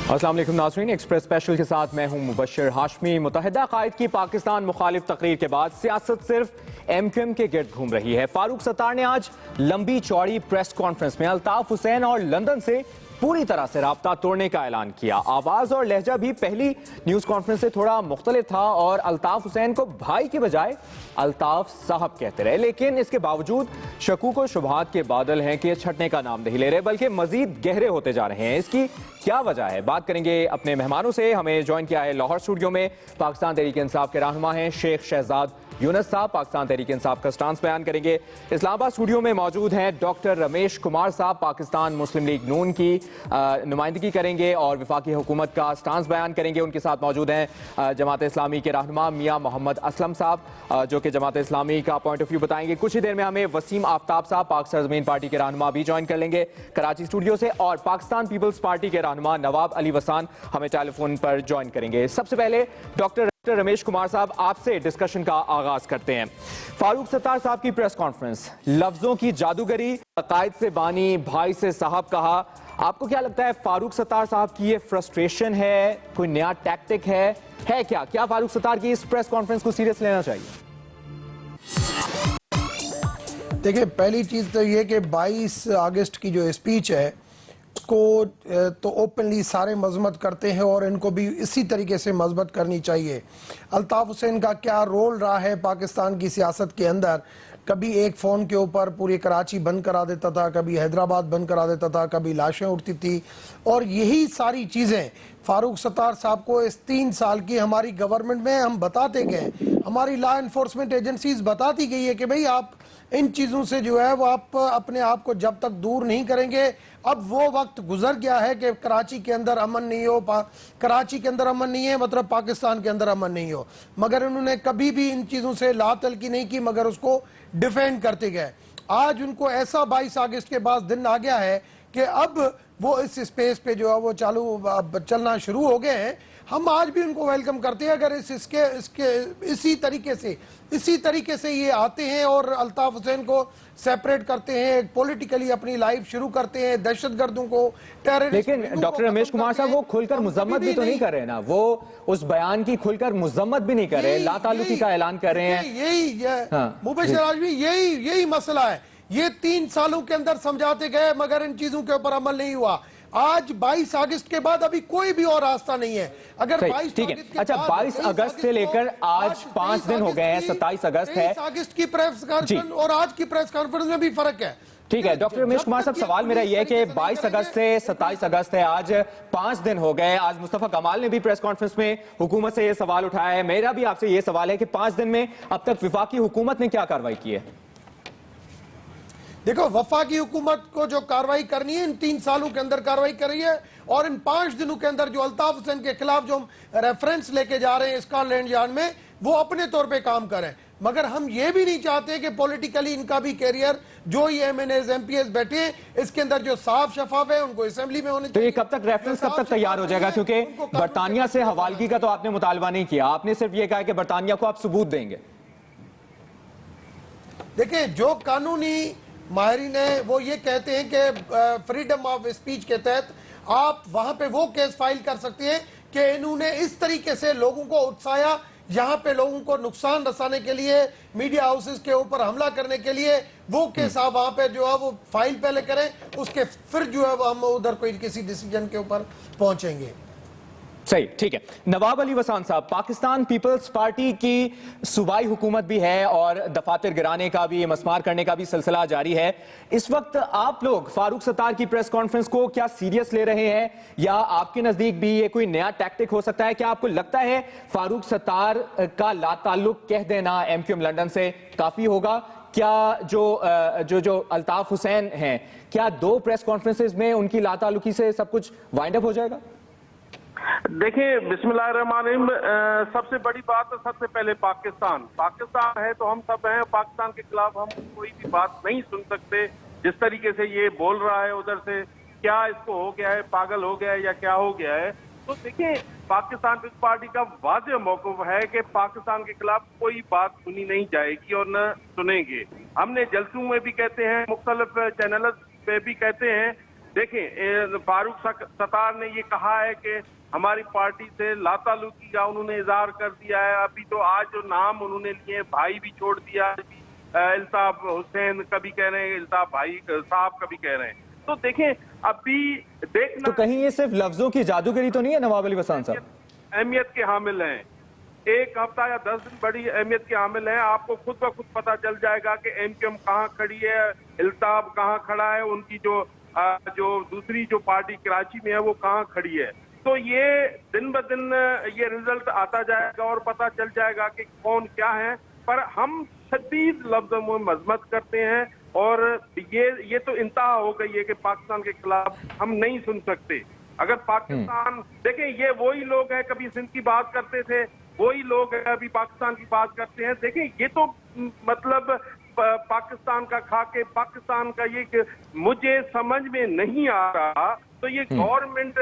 अस्सलाम वालेकुम नाज़रीन, एक्सप्रेस स्पेशल के साथ मैं हूं मुबश्शिर हाशमी। मुत्तहिदा कायद की पाकिस्तान मुखालिफ तकरीर के बाद सियासत सिर्फ एमक्यूएम के गिर्द घूम रही है। फारूक सत्तार ने आज लंबी चौड़ी प्रेस कॉन्फ्रेंस में अल्ताफ हुसैन और लंदन से पूरी तरह से राब्ता तोड़ने का ऐलान किया। आवाज और लहजा भी पहली न्यूज कॉन्फ्रेंस से थोड़ा मुख्तलिफ था और अल्ताफ हुसैन को भाई के बजाय अल्ताफ साहब कहते रहे, लेकिन इसके बावजूद शकूक और शुबहात के बादल हैं कि ये छटने का नाम नहीं ले रहे बल्कि मजीद गहरे होते जा रहे हैं। इसकी क्या वजह है, बात करेंगे अपने मेहमानों से। हमें ज्वाइन किया है लाहौर स्टूडियो में पाकिस्तान तहरीक इंसाफ के रहनुमा हैं शेख शहजाद यूनुस साहब, पाकिस्तान तहरीक इंसाफ का स्टांस बयान करेंगे। इस्लामाबाद स्टूडियो में मौजूद हैं डॉक्टर रमेश कुमार साहब, पाकिस्तान मुस्लिम लीग नून की नुमाइंदगी करेंगे और वफाकी हुकूमत का स्टांस बयान करेंगे। उनके साथ मौजूद हैं जमात इस्लामी के रहनुमा मियाँ मोहम्मद असलम साहब, जो कि जमात इस्लामी का पॉइंट ऑफ व्यू बताएंगे। कुछ ही देर में हमें वसीम आफ्ताब साहब, पाक सरजमीन पार्टी के रहनुमा भी ज्वाइन कर लेंगे कराची स्टूडियो से, और पाकिस्तान पीपल्स पार्टी के रहनुमा नवाब अली वसान हमें टेलीफोन पर ज्वाइन करेंगे। सबसे पहले डॉक्टर रमेश कुमार साहब, आपसे डिस्कशन का आगाज करते हैं। फारूक सत्तार साहब की प्रेस कॉन्फ्रेंस, लफ्जों की जादूगरी, कायद से बानी, भाई से साहब कहा। आपको क्या लगता है फारूक सत्तार साहब की ये फ्रस्ट्रेशन है, कोई नया टैक्टिक है क्या फारूक सत्तार की इस प्रेस कॉन्फ्रेंस को सीरियस लेना चाहिए? देखिए, पहली चीज तो ये कि 22 अगस्त की जो स्पीच है को तो ओपनली सारे मजम्मत करते हैं और इनको भी इसी तरीके से मजम्मत करनी चाहिए। अल्ताफ हुसैन का क्या रोल रहा है पाकिस्तान की सियासत के अंदर, कभी एक फ़ोन के ऊपर पूरी कराची बंद करा देता था, कभी हैदराबाद बंद करा देता था, कभी लाशें उठती थी, और यही सारी चीज़ें फारूक सत्तार साहब को इस 3 साल की हमारी गवर्नमेंट में हम बताते गए, हमारी लॉ इन्फोर्समेंट एजेंसीज बताती गई है कि भाई आप इन चीज़ों से जो है वो आप अपने आप को जब तक दूर नहीं करेंगे, अब वो वक्त गुजर गया है कि कराची के अंदर अमन नहीं हो, कराची के अंदर अमन नहीं है मतलब पाकिस्तान के अंदर अमन नहीं हो। मगर उन्होंने कभी भी इन चीज़ों से लातलकी नहीं की, मगर उसको डिफेंड करते गए। आज उनको ऐसा 22 अगस्त के बाद दिन आ गया है कि अब वो इस स्पेस पे जो है वो चलना शुरू हो गए हैं। हम आज भी उनको वेलकम करते हैं। अगर इसी तरीके से ये आते हैं और अल्ताफ हुसैन को सेपरेट करते हैं, पॉलिटिकली अपनी लाइफ शुरू करते हैं, दहशतगर्दों को, टेररिस्ट। लेकिन डॉक्टर रमेश कुमार साहब वो खुलकर मुजम्मत भी तो नहीं कर रहे ना, वो उस बयान की खुलकर मुजम्मत भी नहीं कर रहे, लाताल्लुकी का ऐलान कर रहे हैं। यही मुबश्शिर आजमी, यही मसला है। ये 3 सालों के अंदर समझाते गए मगर इन चीजों के ऊपर अमल नहीं हुआ। आज 22 अगस्त के बाद अभी कोई भी और रास्ता नहीं है। अगर 22 ठीक है, अच्छा 22 अगस्त से लेकर आज 5 दिन हो गए हैं, 27 अगस्त है। 23 अगस्त की प्रेस कॉन्फ्रेंस और आज की प्रेस कॉन्फ्रेंस में भी फर्क है। ठीक है डॉक्टर रमेश कुमार साहब, सवाल मेरा यह है कि 22 अगस्त से 27 अगस्त है, आज 5 दिन हो गए। आज मुस्तफा कमाल ने भी प्रेस कॉन्फ्रेंस में हुकूमत से यह सवाल उठाया है। मेरा भी आपसे यह सवाल है कि 5 दिन में अब तक वफाकी हुकूमत ने क्या कार्रवाई की है? देखो, वफाकी हुकूमत को जो कार्रवाई करनी है इन 3 सालों के अंदर कार्रवाई कर रही है, और इन 5 दिनों के अंदर जो अल्ताफ हुसैन के खिलाफ जो हम रेफरेंस लेके जा रहे हैं स्कॉटलैंड यार्ड में, वो अपने तौर पे काम करें। मगर हम ये भी नहीं चाहते कि पॉलिटिकली इनका भी कैरियर, जो ये MNAs MPs बैठे हैं, इसके अंदर जो साफ शफाफ है उनको असेंबली में होने। तो ये कब तक रेफरेंस कब तक तैयार हो जाएगा? क्योंकि बरतानिया से हवालगी का तो आपने मुतालबा नहीं किया, आपने सिर्फ ये कहा कि बरतानिया को आप सबूत देंगे। देखिए, जो कानूनी माहिरीन है वो ये कहते हैं कि फ्रीडम ऑफ स्पीच के तहत आप वहां पे वो केस फाइल कर सकते हैं कि इन्होंने इस तरीके से लोगों को उत्साया, यहाँ पे लोगों को नुकसान रसाने के लिए, मीडिया हाउसेस के ऊपर हमला करने के लिए, वो केस आप वहां पे जो है वो फाइल पहले करें, उसके फिर जो है वो हम उधर कोई किसी डिसीजन के ऊपर पहुंचेंगे। सही, ठीक है। नवाब अली वसान साहब, पाकिस्तान पीपल्स पार्टी की सूबाई हुकूमत भी है और दफातर गिराने का भी, मसमार करने का भी सिलसिला जारी है। इस वक्त आप लोग फारूक सत्तार की प्रेस कॉन्फ्रेंस को क्या सीरियस ले रहे हैं, या आपके नजदीक भी ये कोई नया टैक्टिक हो सकता है? क्या आपको लगता है फारूक सत्तार का लाताल्लुक कह देना MQM लंदन से काफी होगा? क्या जो अल्ताफ हुसैन हैं, क्या 2 प्रेस कॉन्फ्रेंसेस में उनकी लाताल्लुकी से सब कुछ वाइंड अप हो जाएगा? देखिए, बिस्मिल्लाहिर्रहमानिर्रहीम, सबसे बड़ी बात है, सबसे पहले पाकिस्तान है तो हम सब हैं। पाकिस्तान के खिलाफ हम कोई भी बात नहीं सुन सकते। जिस तरीके से ये बोल रहा है उधर से, क्या इसको हो गया है, पागल हो गया है या क्या हो गया है? तो देखिए, पाकिस्तान पीपल्स पार्टी का वाज़ेह मौक़िफ़ है कि पाकिस्तान के खिलाफ कोई बात सुनी नहीं जाएगी और न सुनेंगे। हमने जलसों में भी कहते हैं, मुख्तलिफ चैनल पे भी कहते हैं देखें, फारूक सत्तार ने ये कहा है कि हमारी पार्टी से लातालुकी का उन्होंने इजहार कर दिया है। अभी तो आज जो नाम उन्होंने लिए, भाई भी छोड़ दिया, इल्ताफ हुसैन कभी कह रहे हैं, इल्ताफ भाई साहब कभी कह रहे हैं। तो देखें, अभी देखना, तो कहीं ये सिर्फ लफ्जों की जादूगरी तो नहीं है नवाब अली वसान साहब? अहमियत के हामिल हैं, एक हफ्ता या 10 दिन बड़ी अहमियत के हामिल हैं। आपको खुद ब खुद पता चल जाएगा कि एमक्यूएम कहाँ खड़ी है, इल्ताफ कहाँ खड़ा है, उनकी जो दूसरी जो पार्टी कराची में है वो कहाँ खड़ी है। तो ये दिन ब दिन ये रिजल्ट आता जाएगा और पता चल जाएगा कि कौन क्या है। पर हम शदीद लफ्जों में मजम्मत करते हैं और ये तो इंतहा हो गई है कि पाकिस्तान के खिलाफ हम नहीं सुन सकते। अगर पाकिस्तान, देखें, ये वही लोग हैं, कभी सिंध की बात करते थे, वही लोग हैं अभी पाकिस्तान की बात करते हैं। देखें, ये तो मतलब पाकिस्तान का खाके पाकिस्तान का ये मुझे समझ में नहीं आ रहा। तो ये गवर्नमेंट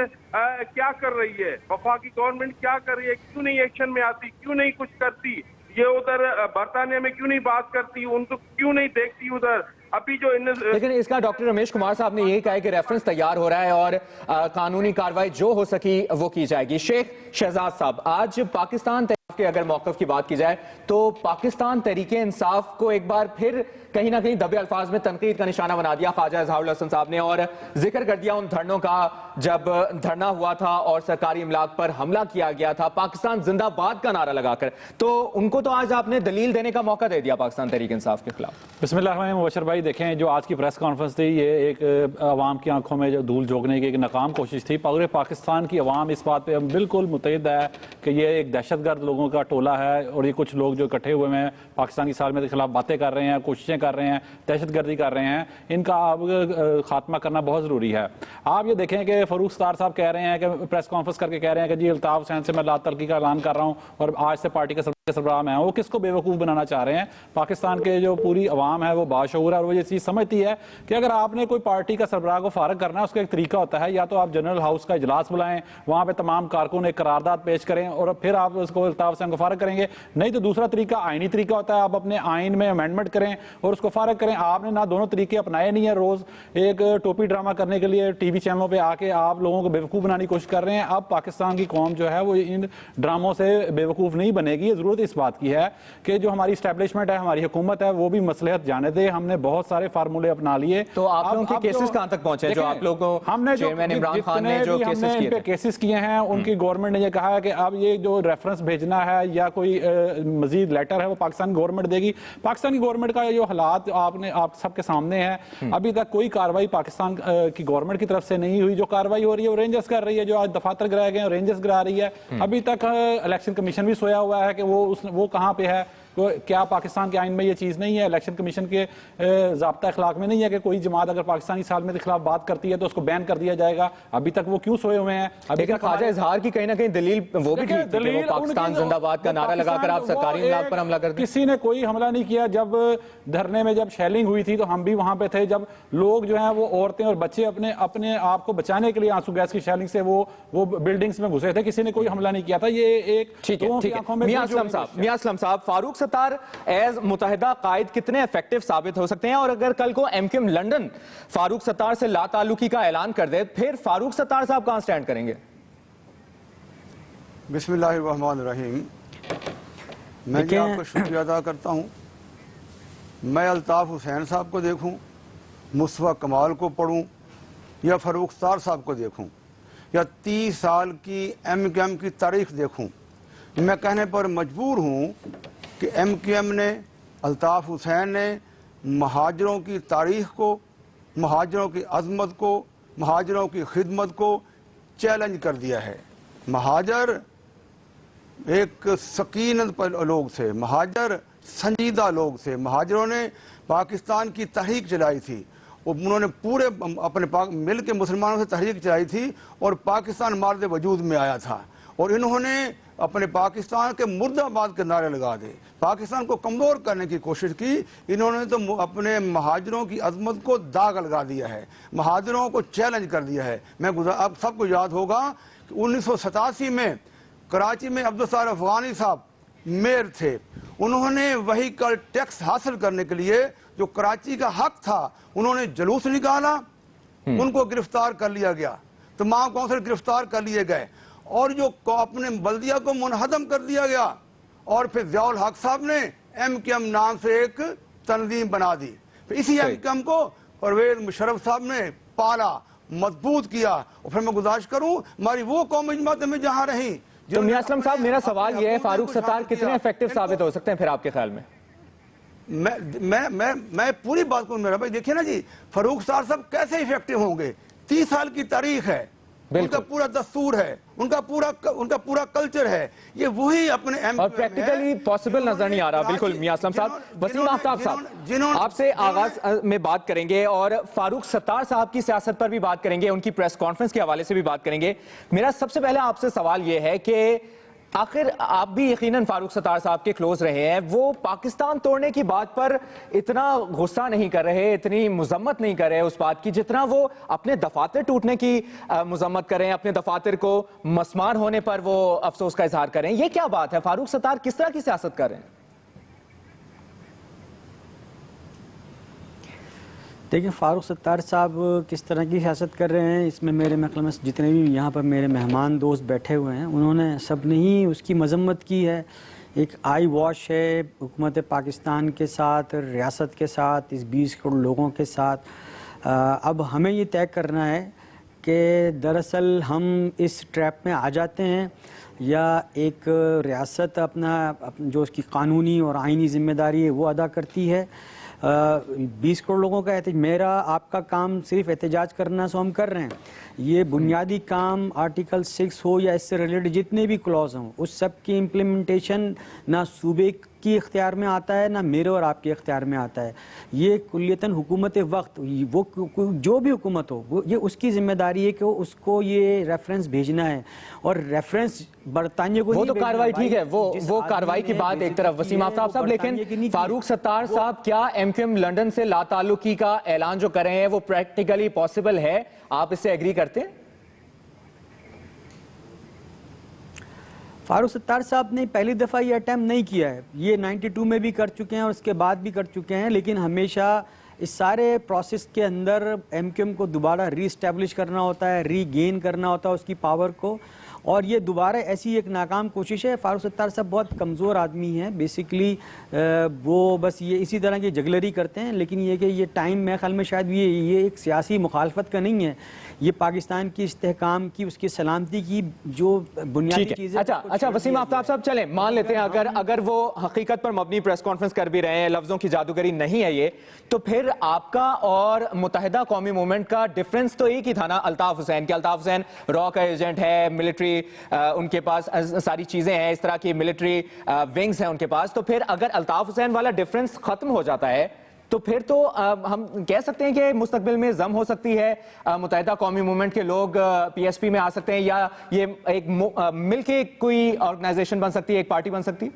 क्या कर रही है, वफाकी गवर्नमेंट क्या कर रही है, क्यों नहीं एक्शन में आती, क्यों नहीं कुछ करती, ये उधर बरतानिया में क्यों नहीं बात करती, उनको क्यों नहीं देखती उधर। अभी जो लेकिन इसका डॉक्टर रमेश कुमार साहब ने यही कहा कि रेफरेंस तैयार हो रहा है और कानूनी कार्रवाई जो हो सकी वो की जाएगी। शेख शहजाद साहब, आज पाकिस्तान के अगर मौकफ की बात की जाए तो पाकिस्तान तहरीके इंसाफ को एक बार फिर कहीं ना कहीं दबे अल्फाज में तनकीद का निशाना बना दिया ख्वाजा इजहारुल हसन साहब ने, और जिक्र कर दिया उन धरनों का जब धरना हुआ था और सरकारी इमलाक पर हमला किया गया था पाकिस्तान जिंदाबाद का नारा लगाकर। तो उनको तो आज आपने दलील देने का मौका दे दिया पाकिस्तान तहरीक इंसाफ के खिलाफ। बिस्मिल्लाह मुबशर भाई, देखें जो आज की प्रेस कॉन्फ्रेंस थी ये एक अवाम की आंखों में जो धूल झोंकने की एक नाकाम कोशिश थी। पूरे पाकिस्तान की अवाम इस बात पर बिल्कुल मुतहिद है कि ये एक दहशतगर्द लोगों का टोला है और ये कुछ लोग जो इकट्ठे हुए हैं पाकिस्तान की सालमियत के खिलाफ बातें कर रहे हैं, कोशिशें कर रहे हैं, दहशतगर्दी कर रहे हैं। इनका अब खात्मा करना बहुत ज़रूरी है। आप ये देखें कि फारूक सत्तार साहब कह रहे हैं कि प्रेस कॉन्फ्रेंस करके कह रहे हैं कि जी इल्ताफ हुसैन से मैं लातलकी का ऐलान कर रहा हूँ और आज से पार्टी के सरबराह में वो किसको बेवकूफ़ बनाना चाह रहे हैं। पाकिस्तान के जो पूरी अवाम है वो बाशऊर है और वो ये चीज़ समझती है कि अगर आपने कोई पार्टी का सरबराह को फारग करना है उसका एक तरीका होता है, या तो आप जनरल हाउस का इजलास बुलाएं, वहाँ पे तमाम कारकुन एक करारदाद पेश करें और फिर आप उसको इल्ताफ हुसैन को फारग करेंगे। नहीं तो दूसरा तरीका आईनी तरीका होता है, आप अपने आइन में अमेंडमेंट करें और उसको फारग करें। आपने ना दोनों तरीके अपनाए नहीं है, रोज एक टोपी ड्रामा करने के लिए टीवी चैनलों पे आके आप लोगों को बेवकूफ़ बनाने की कोशिश कर रहे हैं। अब पाकिस्तान की कौम जो है वो इन ड्रामों से बेवकूफ़ नहीं बनेगी। जरूरत इस बात की है कि जो हमारी स्टैब्लिशमेंट है, हमारी हुकूमत है, वो भी मसलहत जाने दे। हमने बहुत सारे फार्मूले अपना लिए। तो आप लोगों के केसेस कहां तक पहुंचे जो आप लोगों को हमने चेयरमैन इमरान खान ने जो केसेस किए थे? केसेस किए हैं उनकी गवर्नमेंट ने ये कहा है कि अब ये जो रेफरेंस भेजना है या कोई मजीद लेटर है वो पाकिस्तान गवर्नमेंट देगी। पाकिस्तान की गवर्नमेंट का जो हालात आप सबके सामने है, अभी तक कोई कार्रवाई पाकिस्तान की गवर्नमेंट की तरफ से नहीं हुई। जो कार्रवाई हो रही है वो रेंजर्स कर रही है, जो आज दफातर गिराए गए रेंजर्स गिरा रही है। अभी तक इलेक्शन कमीशन भी सोया हुआ है कि वो कहां पे है। तो क्या पाकिस्तान के आइन में ये चीज़ नहीं है, इलेक्शन कमीशन के ज़ाब्ता अखलाक में नहीं है कि कोई जमात अगर पाकिस्तानी सालमियत के खिलाफ बात करती है तो उसको बैन कर दिया जाएगा? अभी तक वो क्यों सोए हुए हैं? अभी तक ख्वाजा इजहार की कहीं ना कहीं दलील वो भी ठीक थी कि वो पाकिस्तान जिंदाबाद का नारा लगाकर आप सरकारी इमलाक पर हमला कर दिया। किसी ने कोई हमला नहीं किया। जब धरने में जब शेलिंग हुई थी तो हम भी वहां पे थे। जब लोग जो है वो औरतें और बच्चे अपने आप को बचाने के लिए आंसू गैस की शेलिंग से वो बिल्डिंग्स में घुसे थे, किसी ने कोई हमला नहीं किया था। ये एक मियां असलम साहब, फारूक सत्तार एज मुतहिदा कायद कितने इफेक्टिव साबित हो सकते हैं? और अगर कल को एमक्यूएम लंदन फारूक सत्तार से लाताल्लुकी का ऐलान कर दे, फिर फारूक सत्तार साहब कहां स्टैंड करेंगे? बिस्मिल्लाहिर्रहमानिर्रहीम। मैं जी आपका शुक्रिया अदा करता हूं। मैं अल्ताफ हुसैन साहब को देखूं, मुस्तफा कमाल को पढ़ूं या फारूक सत्तार साहब को देखूं या 30 साल की एमक्यूएम की तारीख देखूं, मैं कहने पर मजबूर हूं कि एमक्यूएम ने, अल्ताफ हुसैन ने महाजरों की तारीख को, महाजरों की अजमत को, महाजरों की खिदमत को चैलेंज कर दिया है। महाजर एक सकीनत पर लोग थे, महाजर संजीदा लोग थे। महाजरों ने पाकिस्तान की तहरीक चलाई थी, उन्होंने पूरे अपने मिल के मुसलमानों से तहरीक चलाई थी और पाकिस्तान मार्द वजूद में आया था। और इन्होंने अपने पाकिस्तान के मुर्दाबाद के नारे लगा दे, पाकिस्तान को कमज़ोर करने की कोशिश की। इन्होंने तो अपने महाजरों की अजमत को दाग लगा दिया है, महाजरों को चैलेंज कर दिया है। अब सबको याद होगा कि 1987 में कराची में अब्दुल अफगानी साहब मेयर थे। उन्होंने व्हीकल टैक्स हासिल करने के लिए जो कराची का हक था, उन्होंने जुलूस निकाला, उनको गिरफ्तार कर लिया गया, तमाम काउंसिलर गिरफ्तार कर लिए गए और जो अपने बल्दिया को मुनहदम कर दिया गया। और फिर ज़ियाउल हक साहब ने MKM नाम से एक तंजीम बना दी। फिर इसी MKM को परवेज मुशर्रफ साहब ने पाला, मजबूत किया। और फिर मैं गुजारिश करूं, हमारी वो कौमी जमात में जहां रही। तो मियां असलम साहब, मेरा सवाल यह है, फारूक सत्तार कितने इफेक्टिव साबित हो सकते हैं फिर आपके ख्याल में? मैं पूरी बात को मेरा भाई देखिए ना जी, फारूक सत्तार साहब कैसे इफेक्टिव होंगे? 30 साल की तारीख है, उनका पूरा दस्तूर है, उनका पूरा कल्चर है, ये वही अपने और प्रैक्टिकली पॉसिबल नजर नहीं आ रहा। बिल्कुल मियां असलम साहब, वसीम आफ्ताब साहब, आपसे आगाज में बात करेंगे और फारूक सत्तार साहब की सियासत पर भी बात करेंगे, उनकी प्रेस कॉन्फ्रेंस के हवाले से भी बात करेंगे। मेरा सबसे पहले आपसे सवाल यह है कि आखिर आप भी यकीनन फारूक सत्तार साहब के क्लोज रहे हैं, वो पाकिस्तान तोड़ने की बात पर इतना गुस्सा नहीं कर रहे, इतनी मुजम्मत नहीं कर रहे उस बात की, जितना वो अपने दफातर टूटने की मुजम्मत करें, अपने दफातर को मसमार होने पर वो अफसोस का इजहार करें। ये क्या बात है? फारूक सत्तार किस तरह की सियासत कर रहे हैं? देखिए, फारूक सत्तार साहब किस तरह की सियासत कर रहे हैं, इसमें मेरे मतलब में जितने भी यहाँ पर मेरे मेहमान दोस्त बैठे हुए हैं, उन्होंने सब ने ही उसकी मजम्मत की है। एक आई वॉश है हुकूमत पाकिस्तान के साथ, रियासत के साथ, इस 20 करोड़ लोगों के साथ। अब हमें ये तय करना है कि दरअसल हम इस ट्रैप में आ जाते हैं या एक रियासत अपना जो उसकी कानूनी और आइनी जिम्मेदारी है वो अदा करती है। 20 करोड़ लोगों का मेरा आपका काम सिर्फ एहतजाज करना, सो हम कर रहे हैं। ये बुनियादी काम आर्टिकल 6 हो या इससे रिलेटेड जितने भी क्लॉज हों, उस सब की इम्प्लीमेंटेशन ना सूबे की इख्तियार में आता है, ना मेरे और आपके इख्तियार में आता है। ये कुल्लियतन हुकूमत वक्त, वो जो भी हुकूमत हो, वो ये उसकी जिम्मेदारी है कि उसको ये रेफरेंस भेजना है। और रेफरेंस बरतानिया को वो तो कार्रवाई ठीक है, वो कार्रवाई की बात एक तरफ वसीम आफ्ताब साहब, लेकिन फारूक सत्तार साहब क्या MKM लंदन से लाताल्लुकी का ऐलान जो कर रहे हैं वो प्रैक्टिकली पॉसिबल है? आप इससे एग्री करते हैं? फारूक सत्तार साहब ने पहली दफ़ा ये अटैम्प्ट नहीं किया है, ये 92 में भी कर चुके हैं और उसके बाद भी कर चुके हैं, लेकिन हमेशा इस सारे प्रोसेस के अंदर MKM को दोबारा रीस्टैब्लिश करना होता है, रीगेन करना होता है उसकी पावर को, और ये दोबारा ऐसी एक नाकाम कोशिश है। फारूक सत्तार साहब बहुत कमज़ोर आदमी हैं, बेसिकली वो बस ये इसी तरह की जगलरी करते हैं, लेकिन ये कि ये टाइम मेरे ख्याल में शायद ये एक सियासी मुखालफत का नहीं है, ये पाकिस्तान की इस्तेहकाम की, उसकी सलामती की जो बुनियादी चीज़ें। अच्छा वसीम आफ्ताब साहब, चलें मान लेते हैं अगर वो हकीकत पर मबनी प्रेस कॉन्फ्रेंस कर भी रहे हैं, लफ्ज़ों की जादूगरी नहीं है ये, तो फिर आपका और मुत्तहिदा कौमी मूवमेंट का डिफरेंस तो एक ही था ना अल्ताफ हुसैन के। अल्ताफ हुसैन रॉ का एजेंट है, मिलिट्री उनके पास सारी चीजें हैं, इस तरह की मिलिट्री विंग्स हैं उनके पास। तो फिर अगर अल्ताफ हुसैन वाला डिफरेंस खत्म हो जाता है तो फिर तो हम कह सकते हैं कि मुस्तकबिल में जम हो सकती है, मुत्तहिदा कौमी मूवमेंट के लोग PSP में आ सकते हैं, या ये एक मिलके कोई ऑर्गेनाइजेशन बन सकती है, एक पार्टी बन सकती है।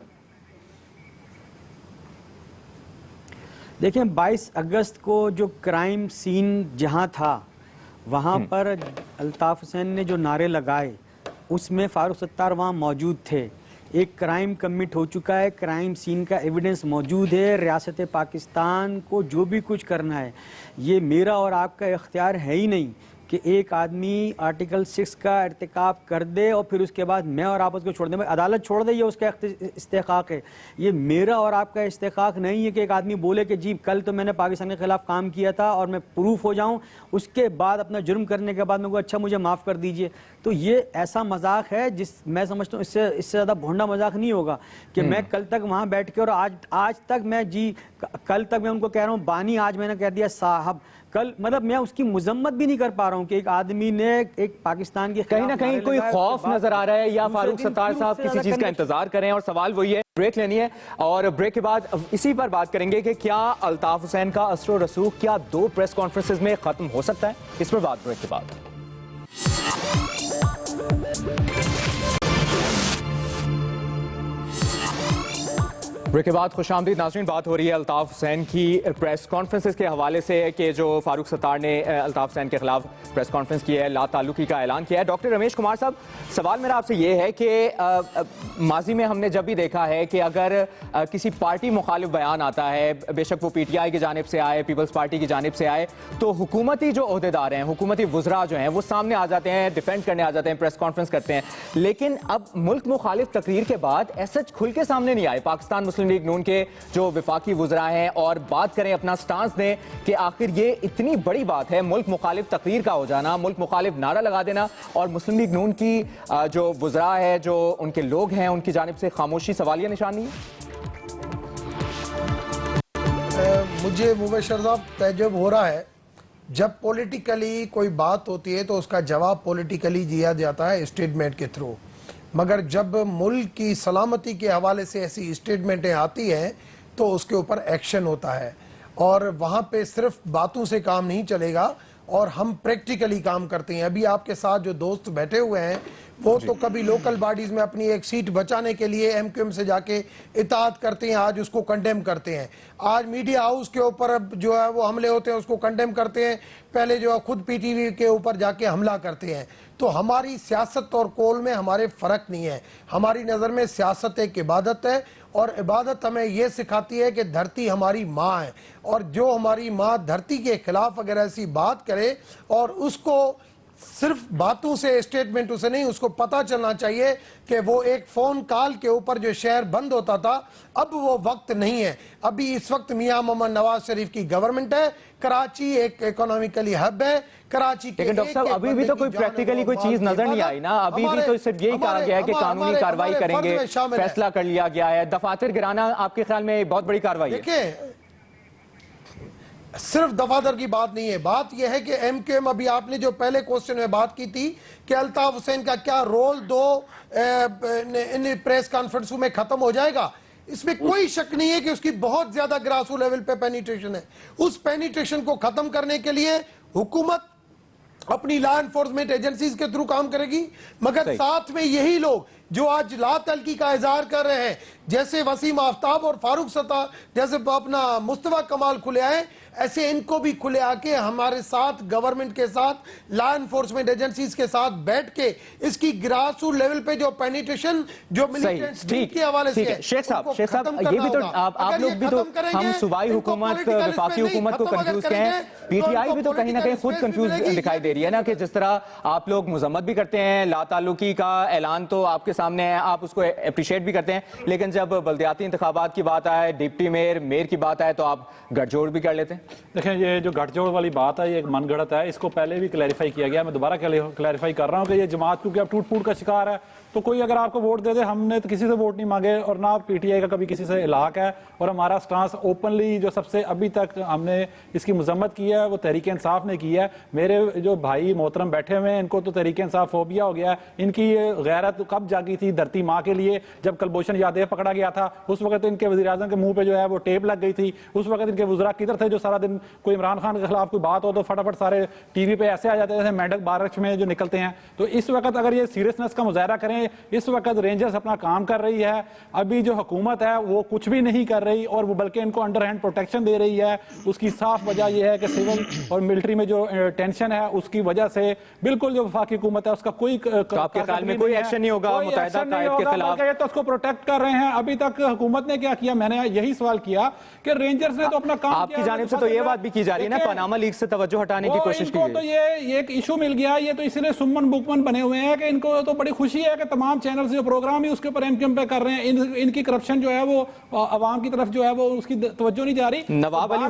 देखें, 22 अगस्त को जो क्राइम सीन जहां था वहां पर अल्ताफ हुसैन ने जो नारे लगाए उसमें फारूक सत्तार वहाँ मौजूद थे। एक क्राइम कमिट हो चुका है, क्राइम सीन का एविडेंस मौजूद है, रियासत पाकिस्तान को जो भी कुछ करना है ये मेरा और आपका इख्तियार है ही नहीं कि एक आदमी आर्टिकल 6 का इर्तिकाब कर दे और फिर उसके बाद मैं और आप उसको छोड़ दें, अदालत छोड़ दे, ये उसका इस्तेकाक है। ये मेरा और आपका इस्तेकाक नहीं है कि एक आदमी बोले कि जी कल तो मैंने पाकिस्तान के खिलाफ काम किया था और मैं प्रूफ हो जाऊं, उसके बाद अपना जुर्म करने के बाद मैं को अच्छा मुझे माफ़ कर दीजिए। तो ये ऐसा मजाक है जिस मैं समझता हूँ इससे ज़्यादा भोंडा मजाक नहीं होगा कि मैं कल तक वहाँ बैठ के और आज तक मैं जी कल तक मैं उनको कह रहा हूँ बानी, आज मैंने कह दिया साहब, कल मतलब मैं उसकी मुजम्मत भी नहीं कर पा रहा हूं कि एक आदमी ने एक पाकिस्तान के कहीं ना कहीं कोई खौफ नजर आ रहा है, या फारूक सत्तार साहब किसी चीज का इंतजार करें। और सवाल वही है, ब्रेक लेनी है और ब्रेक के बाद इसी पर बात करेंगे कि क्या अल्ताफ हुसैन का असर रसूख क्या 2 प्रेस कॉन्फ्रेंसेस में खत्म हो सकता है। इस पर बात ब्रेक के बाद। ब्रेक के बाद खुशामदीद नाज़रीन। बात हो रही है अल्ताफ़ हुसैन की प्रेस कॉन्फ्रेंसेस के हवाले से कि जो फारूक सत्तार ने अल्ताफ़ हुसैन के खिलाफ प्रेस कॉन्फ्रेंस की है, ला ताल्लुकी का ऐलान किया है। डॉक्टर रमेश कुमार साहब, सवाल मेरा आपसे ये है कि माजी में हमने जब भी देखा है कि अगर किसी पार्टी मुखालिफ बयान आता है, बेशक वो PTI की जानिब से आए, पीपल्स पार्टी की जानिब से आए, तो हुकूमती जो ओहदेदार हैं, हुकूमती वज़रा जो हैं, वो सामने आ जाते हैं, डिफेंड करने आ जाते हैं, प्रेस कॉन्फ्रेंस करते हैं। लेकिन अब मुल्क मुखालिफ तकरीर के बाद ऐसा खुल के सामने नहीं आए पाकिस्तान मुस्लिम लीग नून के जो विफाकी वज़रा हैं और बात करें, अपना स्टांस दें कि आखिर ये इतनी बड़ी बात है, मुल्क मुखालिफ तकरीर का हो जाना, मुल्क मुखालिफ नारा लगा देना, और मुस्लिम लीग नून की जो वज़रा है, जो उनके लोग हैं, उनकी जानिब से खामोशी सवालिया निशानी है। मुझे मुबशर साहब तजुब हो रहा है, जब पॉलिटिकली कोई बात होती है तो उसका जवाब पॉलिटिकली दिया जाता है स्टेटमेंट के थ्रू, मगर जब मुल्क की सलामती के हवाले से ऐसी स्टेटमेंटें आती हैं तो उसके ऊपर एक्शन होता है, और वहाँ पे सिर्फ बातों से काम नहीं चलेगा और हम प्रैक्टिकली काम करते हैं। अभी आपके साथ जो दोस्त बैठे हुए हैं वो तो कभी लोकल बॉडीज़ में अपनी एक सीट बचाने के लिए MQM से जाके इताअत करते हैं, आज उसको कंडेम करते हैं। आज मीडिया हाउस के ऊपर अब जो है वो हमले होते हैं, उसको कंडेम करते हैं, पहले जो है खुद PTV के ऊपर जाके हमला करते हैं। तो हमारी सियासत और कौल में हमारे फ़र्क नहीं है। हमारी नज़र में सियासत एक इबादत है, और इबादत हमें ये सिखाती है कि धरती हमारी माँ है, और जो हमारी माँ धरती के खिलाफ अगर ऐसी बात करे और उसको सिर्फ बातों से, स्टेटमेंटों से नहीं, उसको पता चलना चाहिए कि वो एक फ़ोन कॉल के ऊपर जो शहर बंद होता था, अब वो वक्त नहीं है। अभी इस वक्त मियां मोहम्मद नवाज शरीफ की गवर्नमेंट है, कराची एक इकोनॉमिकली हब है, कराची के लेकिन डॉक्टर साहब अभी भी तो कोई प्रैक्टिकली कोई चीज नजर नहीं आई ना। अभी भी तो सिर्फ यही कहा गया है कि कानूनी कार्रवाई करेंगे, फैसला कर लिया गया है। दफातर गिराना आपके ख्याल में बहुत बड़ी कार्रवाई है? देखिए, सिर्फ दफातर की बात नहीं है, बात यह है कि MQM, अभी आपने जो पहले क्वेश्चन में बात की थी कि अल्ताफ हुसैन का क्या रोल इन प्रेस कॉन्फ्रेंसों में खत्म हो जाएगा, इसमें कोई शक नहीं है कि उसकी बहुत ज्यादा ग्रासरूट लेवल पे पेनिट्रेशन है। उस पेनिट्रेशन को खत्म करने के लिए हुकूमत अपनी लॉ एनफोर्समेंट एजेंसीज के थ्रू काम करेगी, मगर साथ में यही लोग जो आज ला तलकी का इजहार कर रहे हैं, जैसे वसीम आफ्ताब और फारूक सत्तार, जैसे अपना मुस्तफा कमाल खुले आए, ऐसे इनको भी खुले आके हमारे साथ, गवर्नमेंट के साथ, लॉ एनफोर्समेंट एजेंसीज के साथ बैठ के इसकी ग्रासरूट लेवल पे जो पेनिट्रेशन, जो मिलिटेंट के हवाले से है, शेख साहब ये भी तो आप लोग भी तो, हम सूबाई हुकूमत, वफाकी हुकूमत को कंफ्यूज करें, PTI भी तो कहीं ना कहीं खुद कंफ्यूज दिखाई दे रही है ना, कि जिस तरह आप लोग मजम्मत भी करते हैं, ला ताल्लुकी का ऐलान तो आपके सामने है, आप उसको अप्रिशिएट भी करते हैं, लेकिन जब बल्दियाती इंतखाबात की बात आए, डिप्टी मेयर की बात आए, तो आप गठजोड़ भी कर लेते हैं। देखें, ये जो गठजोड़ वाली बात है ये एक मनगढ़ंत है, इसको पहले भी क्लैरिफाई किया गया। मैं दोबारा क्लैरिफाई कर रहा हूँ कि ये जमात क्योंकि अब टूट फूट का शिकार है, तो कोई अगर आपको वोट दे दे, हमने तो किसी से वोट नहीं मांगे और ना PTI का कभी किसी से इलाक है, और हमारा स्टांस ओपनली जो सबसे अभी तक हमने इसकी मजम्मत की है वो तहरीक इंसाफ ने की है। मेरे जो भाई मोहतरम बैठे हुए हैं, इनको तो तहरीक इंसाफ फोबिया हो गया है। इनकी गैरत कब जागी थी धरती माँ के लिए, जब कुलभूषण यादव पकड़ा गया था, उस वक्त इनके वज़ीर आज़म के मुंह पे जो है वो टेप लग गई थी। उस वक्त इनके वज़रा किधर थे जो सारा दिन कोई इमरान खान के खिलाफ कोई बात हो तो फटाफट सारे TV पे ऐसे आ जाते हैं जैसे मेंढक बारिश में जो निकलते हैं। तो इस वक्त अगर ये सीरियसनेस का मुजाहरा करें, इस वक्त रेंजर्स अपना काम कर रही है, अभी जो हुकूमत है वो कुछ भी नहीं कर रही, और वो बल्कि इनको अंडर हैंड प्रोटेक्शन दे रही है। उसकी साफ वजह यह है कि सिविल और मिलिट्री में जो टेंशन है उसकी वजह से बिल्कुल जो वफाकी हुकूमत है उसका कोई आपके ख्याल में कोई एक्शन नहीं होगा मुत्तहिदा कायद के खिलाफ? तो उसको प्रोटेक्ट कर रहे हैं। अभी तक हुकूमत ने क्या किया? मैंने यही सवाल किया कि रेंजर्स ने तो अपना काम आपकी जानिब से तो ये बात भी की जा रही है ना, पनामा लीक से तवज्जो हटाने की कोशिश की गई। तो ये एक इशू मिल गया, ये तो इसलिए सुमन बुकमन बने हुए हैं कि इनको तो बड़ी खुशी है कि तमाम चैनल्स जो प्रोग्राम ही उसके ऊपर MQM पे कर रहे हैं, इनकी करप्शन जो है वो आवाम की तरफ जो है वो उसकी तवज्जो नहीं जा रही। नवाब अली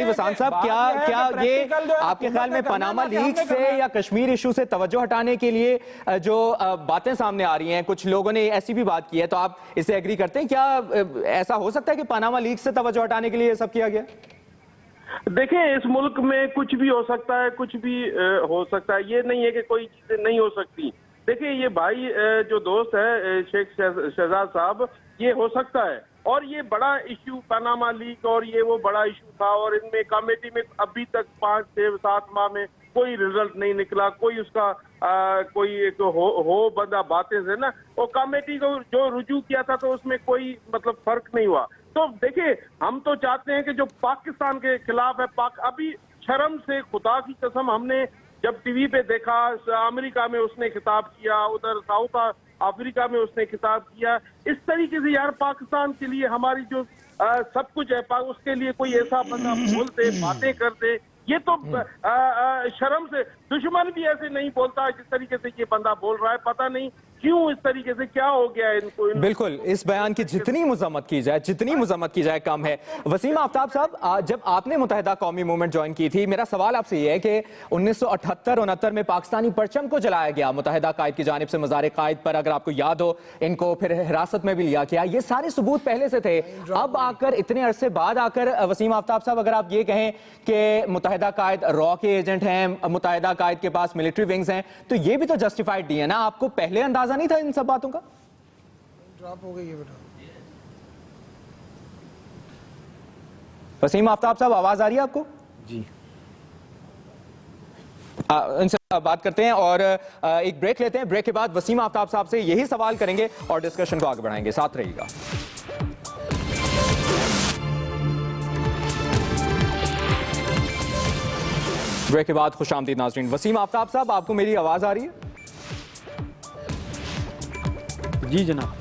वसान साहब, क्या ये आपके ख्याल में पनामा लीक से या कश्मीर इशू से तवज्जो हटाने के लिए जो बातें सामने आ रही हैं, कुछ लोगों ने ऐसी भी बात की है, तो आप इससे एग्री करते हैं? क्या ऐसा हो सकता है कि पनामा लीक से तवज्जो हटाने के लिए ये सब किया गया? देखें, इस मुल्क में कुछ भी हो सकता है, कुछ भी हो सकता है, ये नहीं है कि कोई चीजें नहीं हो सकती। देखिए, ये भाई जो दोस्त है शेख शहजाद साहब, ये हो सकता है, और ये बड़ा इश्यू पनामा लीक और ये वो बड़ा इश्यू था, और इनमें कमेटी में अभी तक 5, 6, 7 माह में कोई रिजल्ट नहीं निकला, कोई उसका कोई एक हो बंदा बातें से ना, वो कमेटी को जो रुजू किया था तो उसमें कोई मतलब फर्क नहीं हुआ। तो देखिए, हम तो चाहते हैं कि जो पाकिस्तान के खिलाफ है, अभी शर्म से, खुदा की कसम, हमने जब टीवी पे देखा, अमेरिका में उसने खिताब किया, उधर साउथ अफ्रीका में उसने खिताब किया, इस तरीके से यार पाकिस्तान के लिए हमारी जो सब कुछ है, उसके लिए कोई ऐसा बंदा बोलते बातें करते, ये तो शर्म से, दुश्मन भी ऐसे नहीं बोलता जिस तरीके से ये बंदा बोल रहा है। पता नहीं क्यों इस तरीके से, क्या हो गया इनको। बिल्कुल, इस बयान की जितनी मुज़म्मत की जाए, जितनी मुज़म्मत की जाए कम है। वसीम आफ्ताब साहब, जब आपने मुत्तहिदा कौमी मूवमेंट ज्वाइन की थी, मेरा सवाल आपसे ये है कि 1978-69 में पाकिस्तानी परचम को जलाया गया मुत्तहिदा कायद की जानिब से मज़ार कायद पर, अगर आपको याद हो, इनको फिर हिरासत में भी लिया गया। ये सारे सबूत पहले से थे। अब आकर, इतने अरसे बाद आकर, वसीम आफ्ताब साहब, अगर आप ये कहें कि मुत्तहिदा कायद रॉ के एजेंट हैं, मुत्तहिदा कायद के पास मिलिट्री विंग्स हैं, तो ये भी तो जस्टिफाइड नहीं है ना? आपको पहले अंदाजा नहीं था इन सब बातों का? ड्रॉप हो गई है बेटा। वसीम आफ्ताब साहब, आवाज आ रही है आपको? जी, इनसे बात करते हैं और एक ब्रेक लेते हैं। ब्रेक के बाद वसीम आफ्ताब साहब से यही सवाल करेंगे और डिस्कशन को आगे बढ़ाएंगे। साथ रहिएगा। ब्रेक के बाद खुशामदीद नाज़रीन। वसीम आफ्ताब साहब, आपको मेरी आवाज आ रही है? जी जनाब।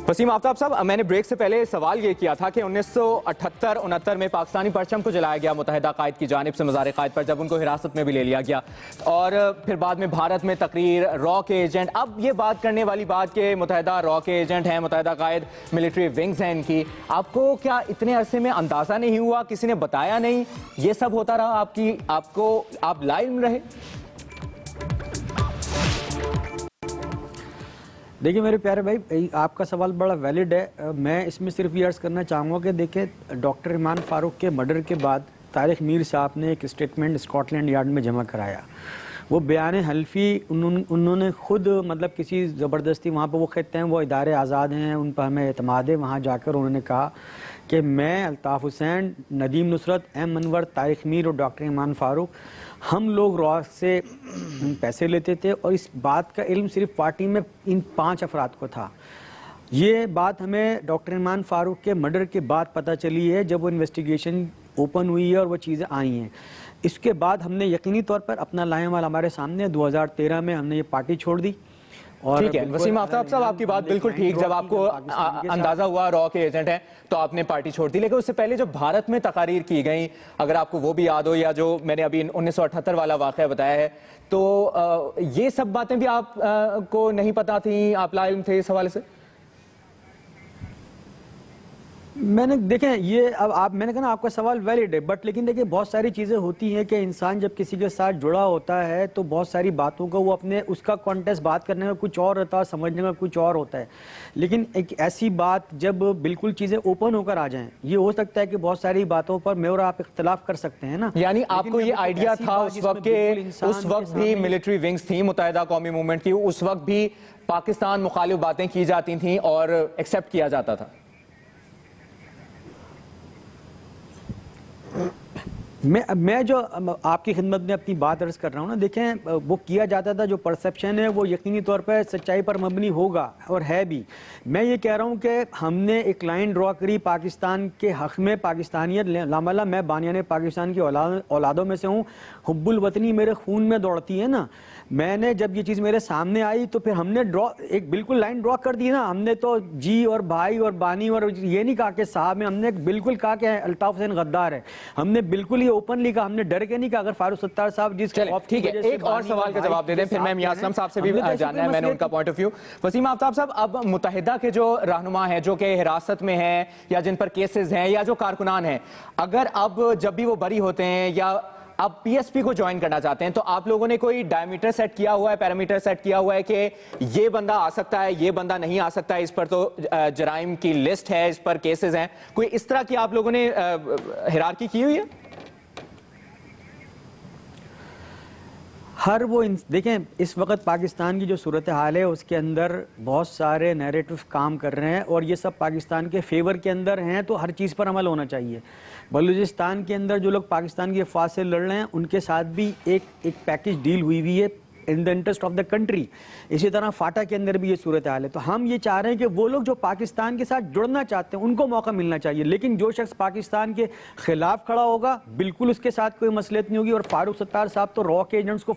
वसीम आफ्ताब साहब, मैंने ब्रेक से पहले सवाल ये किया था कि 1978-69 में पाकिस्तानी परचम को जलाया गया मुत्तहिदा कायद की जानिब से मज़ार कायद पर, जब उनको हिरासत में भी ले लिया गया, और फिर बाद में भारत में तकरीर रॉ के एजेंट। अब ये बात करने वाली बात कि मुत्तहिदा रॉ के एजेंट हैं, मुत्तहिदा कायद मिलिट्री विंग्स हैं इनकी, आपको क्या इतने अरसे में अंदाज़ा नहीं हुआ? किसी ने बताया नहीं? ये सब होता रहा आप लाइव रहे? देखिए मेरे प्यारे भाई, आपका सवाल बड़ा वैलिड है। मैं इसमें सिर्फ ये अर्ज़ करना चाहूँगा कि देखिए, डॉक्टर इमरान फारूक के मर्डर के बाद तारिक मीर साहब ने एक स्टेटमेंट स्कॉटलैंड यार्ड में जमा कराया। वो बयान हल्फी उन्होंने खुद, मतलब किसी ज़बरदस्ती, वहाँ पर वो कहते हैं वो इदारे आज़ाद हैं, उन पर हमें एतमाद है। वहाँ जाकर उन्होंने कहा कि मैं, अल्ताफ़ हुसैन, नदीम नुसरत, एम अनवर, तारिक मीर और डॉक्टर इमरान फारूक, हम लोग रॉ से पैसे लेते थे और इस बात का इल्म सिर्फ पार्टी में इन 5 अफराद को था। ये बात हमें डॉक्टर इमरान फारूक के मर्डर के बाद पता चली है, जब वो इन्वेस्टिगेशन ओपन हुई है और वो चीज़ें आई हैं। इसके बाद हमने यकीनी तौर पर अपना लाएमाल हमारे सामने 2013 में हमने ये पार्टी छोड़ दी। ठीक है वसीम आफ्ताब साहब, आपकी बात बिल्कुल ठीक। जब आपको अंदाजा हुआ रॉ के एजेंट हैं तो आपने पार्टी छोड़ दी, लेकिन उससे पहले जो भारत में तकारीर की गई, अगर आपको वो भी याद हो, या जो मैंने अभी 1978 वाला वाक़या बताया है, तो ये सब बातें भी आप को नहीं पता थी? आप लाइम थे इस हवाले से? मैंने, देखें, ये अब मैंने कहा ना, आपका सवाल वैलिड है, बट लेकिन देखिए बहुत सारी चीज़ें होती हैं कि इंसान जब किसी के साथ जुड़ा होता है तो बहुत सारी बातों को वो अपने उसका कॉन्टेक्स्ट बात करने का कुछ और होता है, समझने का कुछ और होता है। लेकिन एक ऐसी बात जब बिल्कुल चीज़ें ओपन होकर आ जाएं, ये हो सकता है कि बहुत सारी बातों पर मैं और आप इख्तलाफ कर सकते हैं ना। यानी आपको ये आइडिया था उस वक्त भी मिलिट्री विंग्स थी मुत्तहिदा कौमी मूवमेंट की, उस वक्त भी पाकिस्तान मुखालिफ बातें की जाती थी और एक्सेप्ट किया जाता था? मैं जो आपकी खिदमत में अपनी बात अर्ज कर रहा हूँ ना, देखें, वो किया जाता था, जो परसेप्शन है वो यकीनी तौर पर सच्चाई पर मबनी होगा और है भी। मैं ये कह रहा हूँ कि हमने एक लाइन ड्रॉ करी पाकिस्तान के हक़ में, पाकिस्तानियत लामला, मैं बानियाने पाकिस्तान की औलादों में से हूँ, हुब्बुल वतनी मेरे खून में दौड़ती है ना। मैंने जब ये चीज़ मेरे सामने आई तो फिर हमने एक बिल्कुल लाइन ड्रॉ कर दी ना। हमने तो जी और भाई और बानी और ये नहीं कहा कि साहब में, हमने बिल्कुल कहा कि अल्ताफ़ हुसैन गद्दार है। हमने बिल्कुल ये ओपनली कहा, हमने डर के नहीं कहा। अगर फारूक सत्तार साहब जिस, ठीक है, एक और सवाल का जवाब दे दें, फिर मैं मियां असलम साहब से भी जानना है, मैंने उनका point of view. Waseem Aftab साहब, अब मुत्तहिदा के जो रहनुमा हैं, जो कि हिरासत में हैं या जिन पर केसेस हैं या जो कारकुनान हैं, अगर अब जब भी वो बरी होते हैं या अब पीएसपी को ज्वाइन करना चाहते हैं, तो आप लोगों ने कोई डायमीटर सेट किया हुआ है, पैरामीटर सेट किया हुआ है कि ये बंदा आ सकता है, ये बंदा नहीं आ सकता है, इस पर तो जराइम की लिस्ट है, इस पर केसेस हैं, कोई इस तरह की आप लोगों ने हिरारकी की हुई है? हर वो देखें, इस वक्त पाकिस्तान की जो सूरत हाल है उसके अंदर बहुत सारे नैरेटिव काम कर रहे हैं और ये सब पाकिस्तान के फेवर के अंदर हैं, तो हर चीज़ पर अमल होना चाहिए। बलूचिस्तान के अंदर जो लोग पाकिस्तान की अफवाह से लड़ रहे हैं उनके साथ भी एक पैकेज डील हुई है in the interest of the country. इसी तरह फाटा के अंदर भी ये सूरत हाल है। तो हम ये चाह रहे हैं कि वो लोग जो पाकिस्तान के साथ जुड़ना चाहते हैं उनको मौका मिलना चाहिए, लेकिन जो शख्स पाकिस्तान के खिलाफ खड़ा होगा बिल्कुल उसके साथ कोई मसलियत नहीं होगी। और फारूक सत्तार साहब तो रॉ के एजेंट्स को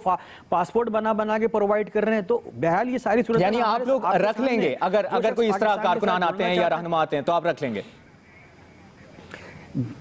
पासपोर्ट बना के प्रोवाइड कर रहे हैं। तो बहरहाल ये सारी सूरत, यानी आप लोग रख लेंगे, अगर कोई इस तरह कारकुनान आते हैं या रहनुमा आते हैं तो आप रख लेंगे?